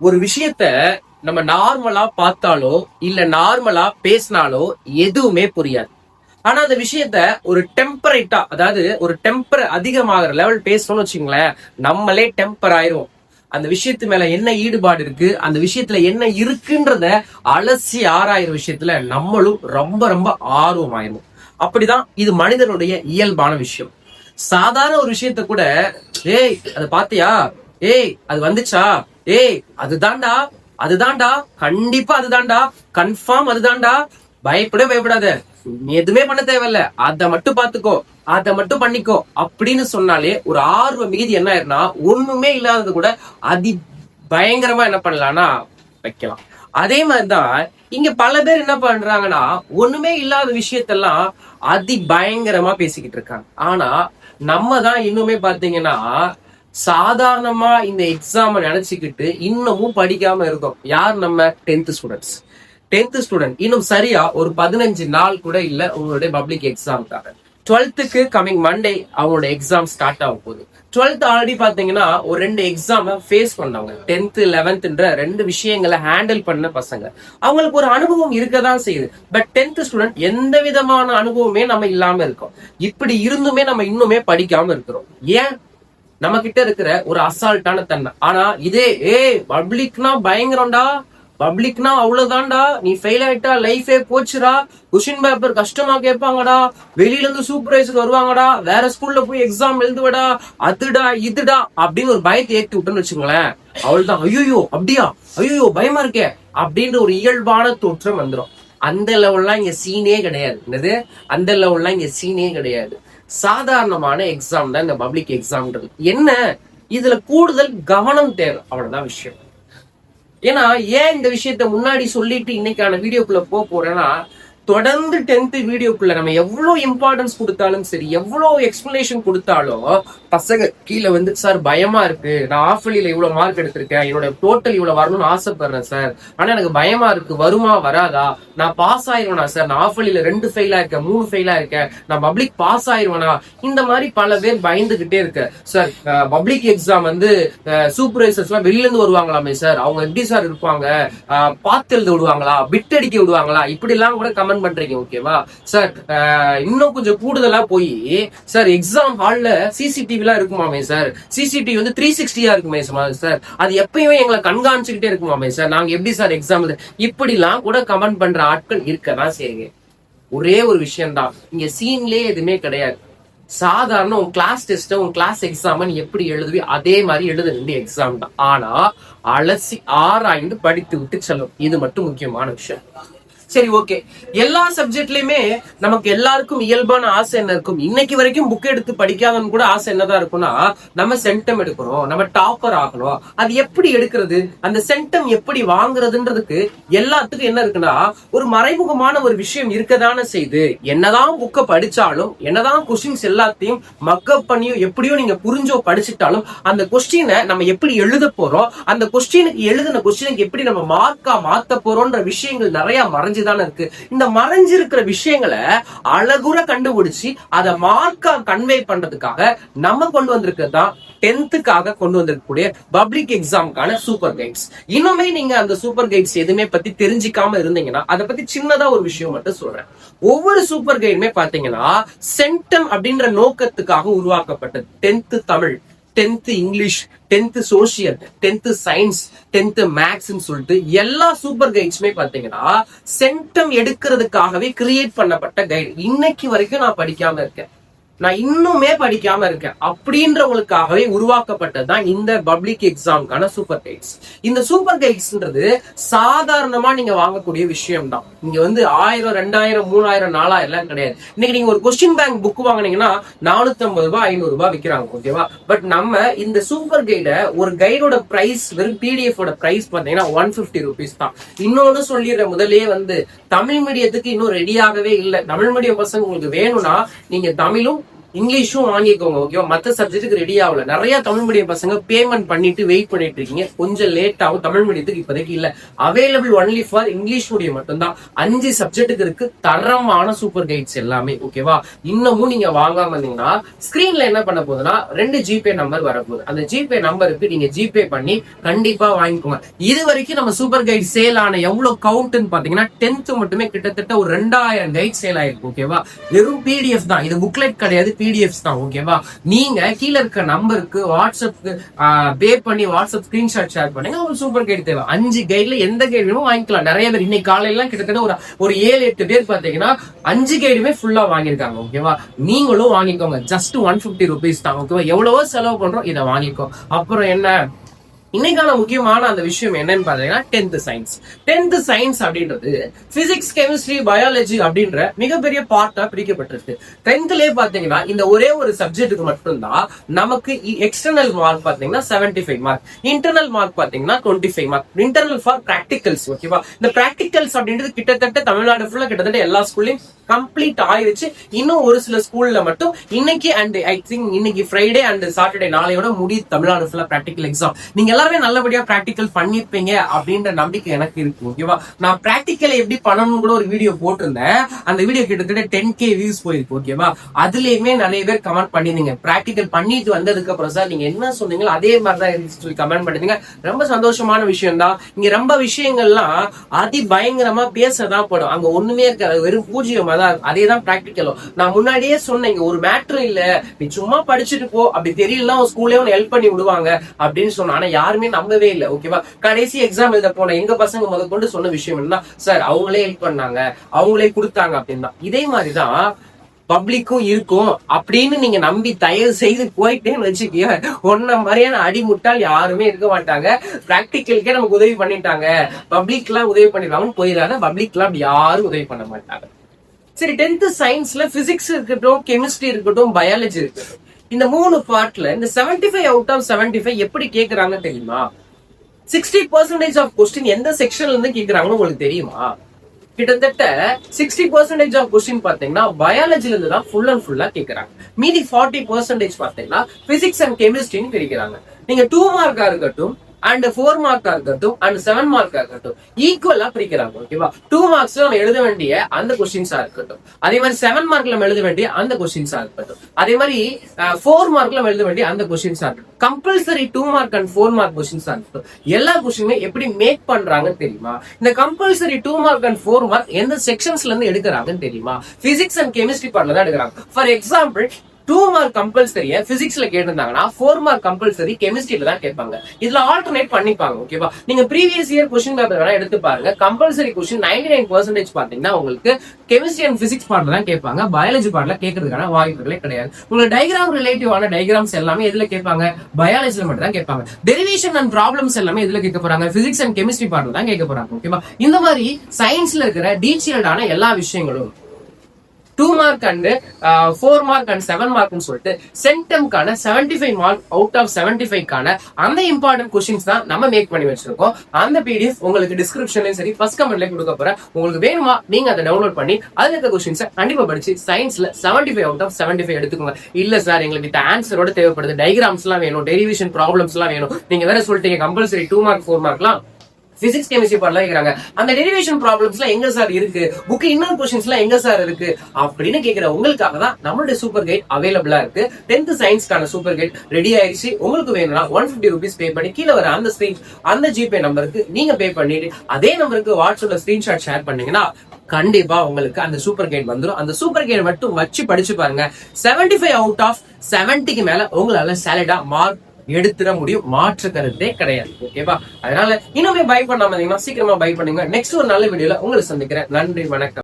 ஒரு விஷயத்த நம்ம நார்மலா பார்த்தாலோ இல்ல நார்மலா பேசினாலோ எதுவுமே புரியாது. ஆனா அந்த விஷயத்த ஒரு டெம்பரேட்டா, அதாவது ஒரு டெம்பர் அதிகமாகிற லெவல் பேசணும்னு வச்சுங்களேன், நம்மளே டெம்பர் ஆயிரும். அந்த விஷயத்து மேல என்ன ஈடுபாடு இருக்கு, அந்த விஷயத்துல என்ன இருக்குன்றத அலசி ஆராயிற விஷயத்துல நம்மளும் ரொம்ப ரொம்ப ஆர்வம் ஆயிரும். அப்படிதான் இது மனிதனுடைய இயல்பான விஷயம். சாதாரண ஒரு விஷயத்த கூட, ஏய் அது பாத்தியா, ஏய் அது வந்துச்சா, ஏய் அதுதான்டா, அதுதான்டா, கண்டிப்பா அதுதான்டா, கன்ஃபார்ம் அதுதான்டா, பயப்படாத, நீ எதுவுமே பண்ண தேவையில்ல, அதை மட்டும் பாத்துக்கோ, அதை மட்டும் பண்ணிக்கோ அப்படின்னு சொன்னாலே ஒரு ஆர்வ மீதி என்ன ஆயிருன்னா, ஒண்ணுமே இல்லாதது கூட அதி பயங்கரமா என்ன பண்ணலாம்னா வைக்கலாம். அதே மாதிரிதான் இங்க பல பேர் என்ன பண்றாங்கன்னா, ஒண்ணுமே இல்லாத விஷயத்தெல்லாம் அதி பயங்கரமா பேசிக்கிட்டு இருக்காங்க. ஆனா நம்ம தான் இன்னுமே பாத்தீங்கன்னா சாதாரணமா இந்த எக்ஸாம் நினைச்சுக்கிட்டு இன்னமும் படிக்காம இருக்கோம். யார்? நம்ம 10th ஸ்டூடெண்ட்ஸ். 10th ஸ்டூடெண்ட் இன்னும் சரியா ஒரு 15 நாள் கூட இல்ல உங்களுடைய பப்ளிக் எக்ஸாம்காக. 12th கமிங் மண்டே அவங்களோட எக்ஸாம் ஸ்டார்ட் ஆக போகுது. 12th ஆல்ரெடி பாத்தீங்கன்னா ஒரு 2 எக்ஸாம் ஃபேஸ் பண்ணவங்க. 10th 11th 2 விஷயங்களை ஹேண்டில் பண்ண பசங்க. அவங்களுக்கு ஒரு அனுபவம் இருக்கதான் செய்யுது. பட் 10th ஸ்டூடெண்ட் எந்த விதமான அனுபவமே நம்ம இல்லாம இருக்கோம். இப்படி இருந்துமே நம்ம இன்னுமே படிக்காம இருக்கிறோம். ஏன்? நம்ம கிட்ட இருக்கிற ஒரு அசால்ட்டான தன்மை. ஆனா இதே பப்ளிக்னா பயங்கரம்டா, பப்ளிக்னா அவ்வளவுதான்டா, நீ ஃபெயில் ஆயிட்டா லைஃபே போச்சுடா, கொஸ்டின் பேப்பர் கஷ்டமா கேட்பாங்கடா, வெளியில இருந்து சூப்பர்வைசர் வருவாங்கடா, வேற ஸ்கூல்ல போய் எக்ஸாம் எழுதுவடா, அதுடா இதுடா அப்படின்னு ஒரு பயத்தை ஏற்றி விட்டுன்னு வச்சுங்களேன், அவள்தான் ஐயோ அப்படியா, ஐயோ பயமா இருக்கே அப்படின்ற ஒரு இயல்பான தோற்றம் வந்துடும். அந்த லெவல்லாம் இங்க சீனே கிடையாது. என்னது? அந்த லெவல்லாம் இங்க சீனே கிடையாது. சாதாரணமான எக்ஸாம் தான் இந்த பப்ளிக் எக்ஸாம்ன்றது. என்ன இதுல கூடுதல் கவனம் தேவை, அவ்வளவுதான் விஷயம். ஏன்னா ஏன் இந்த விஷயத்த முன்னாடி சொல்லிட்டு இன்னைக்கான வீடியோக்குள்ள போறேன்னா, தொடர்ந்து 10th வீடியோக்குள்ள நம்ம எவ்வளவு இம்பார்ட்டன்ஸ் கொடுத்தாலும் சரி, எவ்வளவு எக்ஸ்பிளனேஷன் கொடுத்தாலும் பசங்க கீழே வந்து, சார் பயமா இருக்கு, நான் ஆஃப் இயர்ல இவ்வளவு மார்க் எடுத்திருக்கேன், என்னோட டோட்டல் இவ்வளவு வரணும்னு ஆசைப்படுறேன் சார், ஆனா எனக்கு பயமா இருக்கு, வருமா வராதா, நான் பாஸ் ஆயிருவேனா சார், நான் ஆஃப் இயர்ல 2 ஃபெயிலா இருக்கேன், 3 ஃபெயிலா இருக்கேன், நான் பப்ளிக் பாஸ் ஆயிருவேனா, இந்த மாதிரி பல பேர் பயந்துகிட்டே இருக்க. சார் பப்ளிக் எக்ஸாம் வந்து சூப்பர்வைசர்ஸ் எல்லாம் வெளியில இருந்து வருவாங்களாமே சார், அவங்க எப்படி சார் இருப்பாங்க, பார்த்து எழுத விடுவாங்களா, பிட் அடிக்க விடுவாங்களா, இப்படி எல்லாம் கூட கமெண்ட் பண்றீங்க. ஓகேவா சார்? இன்னும் கொஞ்சம் கூடுதலா போய், சார் எக்ஸாம் ஹால்ல சிசிடிவி எல்லாம் இருக்குமாமே சார், சிசிடிவி வந்து 360 இருக்குமே சார், அது எப்பயுமே எங்களை கண்காணிச்சுக்கிட்டே இருக்குமாமே சார், நாங்க எப்படி சார் எக்ஸாம், இப்படி எல்லாம் கூட கமெண்ட் பண்ற ஆட்கள் இருக்கதான் செய்யுங்க. ஒரே ஒரு விஷயம் தான், இங்க சீன்லயே எதுவுமே கிடையாது. சாதாரண உன் கிளாஸ் டெஸ்ட், உன் கிளாஸ் எக்ஸாம் நீ எப்படி எழுதுவி அதே மாதிரி எழுத வேண்டிய எக்ஸாம் தான். ஆனா அலசி ஆராய்ந்து படித்து விட்டு செல்லும். இது மட்டும் முக்கியமான விஷயம். சரி, ஓகே. எல்லா சப்ஜெக்ட்லயுமே நமக்கு எல்லாருக்கும் இயல்பான ஆசை என்ன இருக்கும்? இன்னைக்கு வரைக்கும் புக் எடுத்து படிக்காதவன் கூட ஆசை என்னதான் இருக்கும்னா, நம்ம சென்டம் எடுக்கணும், நம்ம டாப்பர் ஆகணும். அது எப்படி எடுக்கிறது, அந்த சென்டம் எப்படி வாங்குறதுன்றதுக்கு எல்லாத்துக்கும் என்ன இருக்குன்னா, ஒரு மறைமுகமான ஒரு விஷயம் இருக்கதான செய்து. என்னதான் புக்கை படிச்சாலும், என்னதான் கொஸ்டின்ஸ் எல்லாத்தையும் மக்கப் பண்ணியோ எப்படியோ நீங்க புரிஞ்சோ படிச்சுட்டாலும், அந்த கொஸ்டினை நம்ம எப்படி எழுத போறோம், அந்த கொஸ்டினுக்கு எழுதின கொஸ்டினுக்கு எப்படி நம்ம மார்க்கா மாத்த போறோம்ன்ற விஷயங்கள் நிறைய மறைஞ்சுதானே இருக்கு. இந்த மறைஞ்சிருக்கிற விஷயங்களை அழகுற கண்டுபிடிச்சு அதை மார்க்கா கன்வே பண்றதுக்காக நம்ம கொண்டு வந்திருக்கிறதுதான் 10th கொண்டு வந்திருக்கக்கூடிய பப்ளிக் எக்ஸாமுக்கான சூப்பர் கைட்ஸ். இன்னுமே நீங்க அந்த சூப்பர் கைட்ஸ் எதுவுமே பத்தி தெரிஞ்சிக்காம இருந்தீங்கன்னா, அதை பத்தி சின்னதா ஒரு விஷயம் மட்டும் சொல்றேன். ஒவ்வொரு சூப்பர் கைடுமே பாத்தீங்கன்னா சென்டம் அப்படின்ற நோக்கத்துக்காக உருவாக்கப்பட்டது. 10th Tamil, 10th English, 10th social, 10th science, 10th மேக்ஸ்ன்னு சொல்லிட்டு எல்லா சூப்பர் கைட்ஸுமே பாத்தீங்கன்னா சென்டம் எடுக்கிறதுக்காகவே கிரியேட் பண்ணப்பட்ட கைடு. இன்னைக்கு வரைக்கும் நான் படிக்காம இருக்கேன், நான் இன்னுமே படிக்காம இருக்கேன் அப்படின்றவங்களுக்காகவே உருவாக்கப்பட்டதுதான் இந்த பப்ளிக் எக்ஸாமுக்கான சூப்பர் கைட்ஸ். இந்த சூப்பர் கைட்ஸ்ன்றது சாதாரணமா நீங்க வாங்கக்கூடிய விஷயம் தான். இங்க வந்து 1000, 2000, 3000, 4000 எல்லாம் கிடையாது. இன்னைக்கு நீங்க ஒரு கொஸ்டின் பேங்க் புக் வாங்கினீங்கன்னா 450 ரூபாய், 500 ரூபாய் விற்கிறாங்க. ஓகேவா? பட் நம்ம இந்த சூப்பர் கைட, ஒரு கைடோட பிரைஸ், வெறும் பிடிஎஃப் பிரைஸ் பாத்தீங்கன்னா 150 ருபீஸ் தான். இன்னொன்னு சொல்லிடுற முதலே வந்து தமிழ் மீடியத்துக்கு இன்னும் ரெடியாகவே இல்லை. தமிழ் மீடியம் பசங்க உங்களுக்கு வேணும்னா நீங்க தமிழும் இங்கிலீஷும் வாங்கிக்கோங்க. ஓகேவா? மத்த சப்ஜெக்ட்டுக்கு ரெடி ஆகல. நிறைய தமிழ் மீடியம் பசங்க பேமெண்ட் பண்ணிட்டு வெயிட் பண்ணிட்டு இருக்கீங்க. கொஞ்சம் லேட் ஆகும். தமிழ் மீடியத்துக்கு இப்போதைக்கு இல்ல. Available only for English medium மட்டும்தான். 5 சப்ஜெக்ட்டுக்கு இருக்கு தரமான சூப்பர் கைட்ஸ் எல்லாமே. ஓகேவா? இன்னமும் நீங்க வாங்காம இருந்தீங்கன்னா ஸ்கிரீன்ல என்ன பண்ண போகுதுன்னா 2 ஜிபே நம்பர் வரப்போகுது. அந்த ஜிபே நம்பருக்கு நீங்க ஜிபே பண்ணி கண்டிப்பா வாங்கிக்கோங்க. இது வரைக்கும் நம்ம சூப்பர் கைட் சேல் ஆன எவ்வளவு கவுண்ட்னு பாத்தீங்கன்னா 10th மட்டுமே கிட்டத்தட்ட ஒரு 2000 கைட் சேல் ஆயிருக்கு. ஓகேவா? வெறும் பிடிஎஃப் தான். இது புக்லெட் கிடையாது, பிடிஎஃப் தான். ஓகேவா? நீங்க கீழே இருக்க நம்பருக்கு வாட்ஸ்அப்க்கு பே பண்ணி வாட்ஸ்அப் ஸ்கிரீன்ஷாட் ஷேர் பண்ணுங்க. ஒரு சூப்பர் கைடு தேவை. 5 கைட்ல எந்த கைடு வேணும் வாங்கிக்கலாம். நிறைய பேர் இன்னைக்கு காலையில கிட்டத்தட்ட ஒரு 7-8 பேர் பாத்தீங்கன்னா 5 கைடுமே ஃபுல்லா வாங்கியிருக்காங்க. ஓகேவா? நீங்களும் வாங்கிக்கோங்க. ஜஸ்ட் 150 rupees தான். ஓகேவா? எவ்வளவோ செலவு பண்றோம், இதை வாங்கிக்கோ. அப்புறம் என்ன, இன்னைக்கான முக்கியமான அந்த விஷயம் என்னன்னு பாத்தீங்கன்னா 10th சயின்ஸ். 10th சயின்ஸ் அப்படின்றது பிசிக்ஸ், கெமிஸ்ட்ரி, பயாலஜி அப்படின்ற மிகப்பெரிய பார்ட்டா பிரிக்கப்பட்டிருக்கு. 10thலயே பாத்தீங்கன்னா இந்த ஒரே ஒரு சப்ஜெக்ட்டுக்கு மட்டும்தான் நமக்கு எக்ஸ்டர்னல் மார்க் பாத்தீங்கன்னா 75 மார்க், இன்டர்னல் மார்க் பாத்தீங்கன்னா 25 மார்க். Internal for practicals. ஓகேவா? இந்த பிராக்டிகல்ஸ் அப்படின்றது கிட்டத்தட்ட தமிழ்நாடு ஃபுல்லா கிட்டத்தட்ட எல்லா ஸ்கூல்லையும் கம்ப்ளீட் ஆயிருச்சு. இன்னும் ஒரு சில ஸ்கூல்ல மட்டும் இன்னைக்கு அண்ட் ஐ திங்க் இன்னைக்கு ஃப்ரைடே அண்ட் சாட்டர்டே நாளையோட முடியுது தமிழ்நாடு ஃபுல்லா பிராக்டிகல் எக்ஸாம். நீங்க எல்லாருமே நல்லபடியா பிராக்டிகல் பண்ணிருப்பீங்க அப்படின்ற நம்பிக்கை எனக்கு இருக்கு. ஓகேவா? நான் பிராக்டிக்கல் எப்படி பண்ணணும்னு கூட ஒரு வீடியோ போட்டிருந்தேன். அந்த வீடியோ கிட்டத்தட்ட 10K வியூஸ் போயிருக்கு. ஓகேவா? அதுலயுமே நிறைய பேர் கமெண்ட் பண்ணிருந்தீங்க. பிராக்டிக்கல் பண்ணிட்டு வந்ததுக்கு அப்புறம் சார் நீங்க என்ன சொன்னீங்களோ அதே மாதிரிதான் இருந்துச்சு சொல்லி கமெண்ட் பண்ணிருந்தீங்க. ரொம்ப சந்தோஷமான விஷயம் தான். இங்க ரொம்ப விஷயங்கள்லாம் அதி பயங்கரமா பேசதான் படும். அங்க ஒண்ணுமே இருக்காது, வெறும் பூஜ்ஜியமா தான். அதேதான் பிராக்டிக்கலும். நான் முன்னாடியே சொன்னேன், ஒரு மேட்ரு இல்ல, நீ சும்மா படிச்சுட்டு போ, அப்படி தெரியல ஸ்கூல்லே ஒன்னு ஹெல்ப் பண்ணி விடுவாங்க அப்படின்னு சொன்னா. ஆனா யாருமே நம்பவே இல்லை. ஓகேவா? கடைசி எக்ஸாம் எழுத போன எங்க பசங்க முதல் கொண்டு சொன்ன விஷயம் என்ன, சார் அவங்களே ஹெல்ப் பண்ணாங்க, அவங்களே கொடுத்தாங்க அப்படின்னு தான். இதே மாதிரிதான் பப்ளிக்கும் இருக்கும் அப்படின்னு நீங்க நம்பி தயவு செய்து போயிட்டேன்னு வச்சுக்கிய, ஒன்ன மாதிரியான அடிமுட்டால் யாருமே இருக்க மாட்டாங்க. பிராக்டிக்கலுக்கே நமக்கு உதவி பண்ணிட்டாங்க, பப்ளிக் எல்லாம் உதவி பண்ணிடுவாங்கன்னு போயிடாத. பப்ளிக் எல்லாம் யாரும் உதவி பண்ண மாட்டாங்க. சரி, 10th சயின்ஸ்ல பிசிக்ஸ் இருக்கட்டும், கெமிஸ்ட்ரி இருக்கட்டும், பயாலஜி இருக்கட்டும், இந்த 3 பார்ட்ல இந்த 75 out of 75 எப்படி கேக்குறாங்க தெரியுமா? 60% ஆஃப் கொஸ்டின் எந்த செக்ஷன்ல இருந்து கேக்குறாங்கன்னு உங்களுக்கு தெரியுமா? கிட்டத்தட்ட 60% ஆஃப் கொஸ்டின் பாத்தீங்கன்னா பயாலஜில இருந்து தான் ஃபுல் அண்ட் ஃபுல்லா கேக்குறாங்க. மீதி 40% பாத்தீங்கன்னா பிசிக்ஸ் அண்ட் கெமிஸ்ட்ரின்னு பிரிக்கிறாங்க. நீங்க 2 மார்க்கா இருக்கட்டும் அண்ட் 4 மார்க்கா இருக்கட்டும் அண்ட் 7 மார்க்கா இருக்கட்டும் ஈக்குவலா பிரிக்கிறாங்க. ஓகேவா? 2 மார்க்ஸ்ல நம்ம எழுத வேண்டிய அந்த கொஸ்டின்ஸா இருக்கட்டும், அதே மாதிரி 7 மார்க்ல நம்ம எழுத வேண்டிய அந்த கொஸ்டின்ஸா இருக்கட்டும், அதே மாதிரி 4 மார்க்ல நம்ம எழுத வேண்டிய அந்த கொஸ்டின்ஸா இருக்கட்டும், கம்பல்சரி 2 மார்க் அண்ட் 4 மார்க் கொஸ்டின்ஸா இருக்கட்டும், எல்லா கொஸ்டினுமே எப்படி மேக் பண்றாங்கன்னு தெரியுமா? இந்த கம்பல்சரி 2 மார்க் அண்ட் 4 மார்க் எந்த செக்ஷன்ஸ்ல இருந்து எடுக்கிறாங்கன்னு தெரியுமா? பிசிக்ஸ் அண்ட் கெமிஸ்ட்ரி பார்ட்ல தான் எடுக்கிறாங்க. ஃபார் எக்ஸாம்பிள் 2 மார்க் கம்பல்சரியா பிசிக்ஸ்ல கேட்டிருந்தாங்கன்னா 4 மார்க் கம்பல்சரி கெமிஸ்ட்ரியில தான் கேட்பாங்க. இதுல ஆல்டர்னேட் பண்ணிப்பாங்க. ஓகேவா? நீங்க ப்ரீவியஸ் இயர் கொஸ்டின் பேப்பர் வேணா எடுத்து பாருங்க. கம்பல்சரி கொஸ்டின் 99% பாத்தீங்கன்னா உங்களுக்கு கெமிஸ்ட்ரி அண்ட் பிசிக்ஸ் பார்ட்ல தான் கேட்பாங்க. பயாலஜி பார்ட்ல கேட்கறதுக்கான வாய்ப்புகளே கிடையாது. உங்களுக்கு டயக்ராம் ரிலேட்டிவான டயக்ராம்ஸ் எல்லாமே எதுல கேட்பாங்க? பயாலஜில மட்டும் தான் கேட்பாங்க. டெரிவேஷன் அண்ட் ப்ராப்ளம்ஸ் எல்லாமே எதுல கேட்க போறாங்க? பிசிக்ஸ் அண்ட் கெமிஸ்ட்ரி பார்ட்ல தான் கேட்க போறாங்க. ஓகேவா? இந்த மாதிரி சயின்ஸ்ல இருக்கிற டீடைல்டான எல்லா விஷயங்களும் 2 மார்க் அண்ட் 4 மார்க் அண்ட் 7 மார்க்னு சொல்லிட்டு சென்டம்கான 75 மார்க் அவுட் ஆஃப் 75க்கான அந்த இம்பார்ட்டன்ட் கொஸ்டின்ஸ் தான் நம்ம மேக் பண்ணி வச்சிருக்கோம். அந்த பிடிஎஃப் உங்களுக்கு டிஸ்கிரிப்ஷன்லயும் சரி ஃபர்ஸ்ட் கமெண்ட்லயும் கொடுக்க போறேன். உங்களுக்கு வேணுமா நீங்க அதை டவுன்லோட் பண்ணி அதுல இருக்க கொஸ்டின்ஸை கண்டிப்பா படிச்சு சயின்ஸ்ல 75 அவுட் ஆஃப் 75 எடுத்துக்கோங்க. இல்ல சார் எங்களுக்கு இந்த ஆன்சரோட தேவைப்படுது, டயக்ராம்ஸ் எல்லாம் வேணும், டெரிவேஷன் ப்ராப்ளம்ஸ் எல்லாம் வேணும், நீங்க வேற சொல்லிட்டீங்க கம்பல்சரி 2 மார்க் 4 மார்க்லாம் பிசிக்ஸ் கெமிஸ்ட்ரி பார்ட்ல கேக்குறாங்க, அந்த டெரிவேஷன் ப்ராப்ளம்ஸ்லாம் எங்க சார் இருக்கு, புக் இன்னர் கொஸ்டின்ஸ்லாம் எங்க சார் இருக்கு அப்படின்னு கேக்குற உங்களுக்காக தான் நம்மளுடைய சூப்பர் கைட் அவைலபிளா இருக்கு. 10th சயின்ஸ்க்கான சூப்பர் கைட் ரெடி ஆயிடுச்சு. உங்களுக்கு வேணும்னா 150 rupees பே பண்ணி கீழே வர அந்த ஜிபே நம்பருக்கு நீங்க பே பண்ணிட்டு அதே நம்பருக்கு வாட்ஸ்அப்ல ஸ்கிரீன்ஷாட் ஷேர் பண்ணீங்கன்னா கண்டிப்பா உங்களுக்கு அந்த சூப்பர் கைட் வந்துடும். அந்த சூப்பர் கைட் மட்டும் வச்சு படிச்சு பாருங்க. 75 அவுட் ஆஃப் 70க்கு மேல உங்களால சாலிடா மார்க் எடுத்துட முடியும், மாற்று கருத்தே கிடையாது. ஓகேவா? அதனால இன்னுமே பை பண்ணாம சீக்கிரமா பை பண்ணுங்க. நெக்ஸ்ட் ஒரு நல்ல வீடியோல உங்களை சந்திக்கிறேன். நன்றி, வணக்கம்.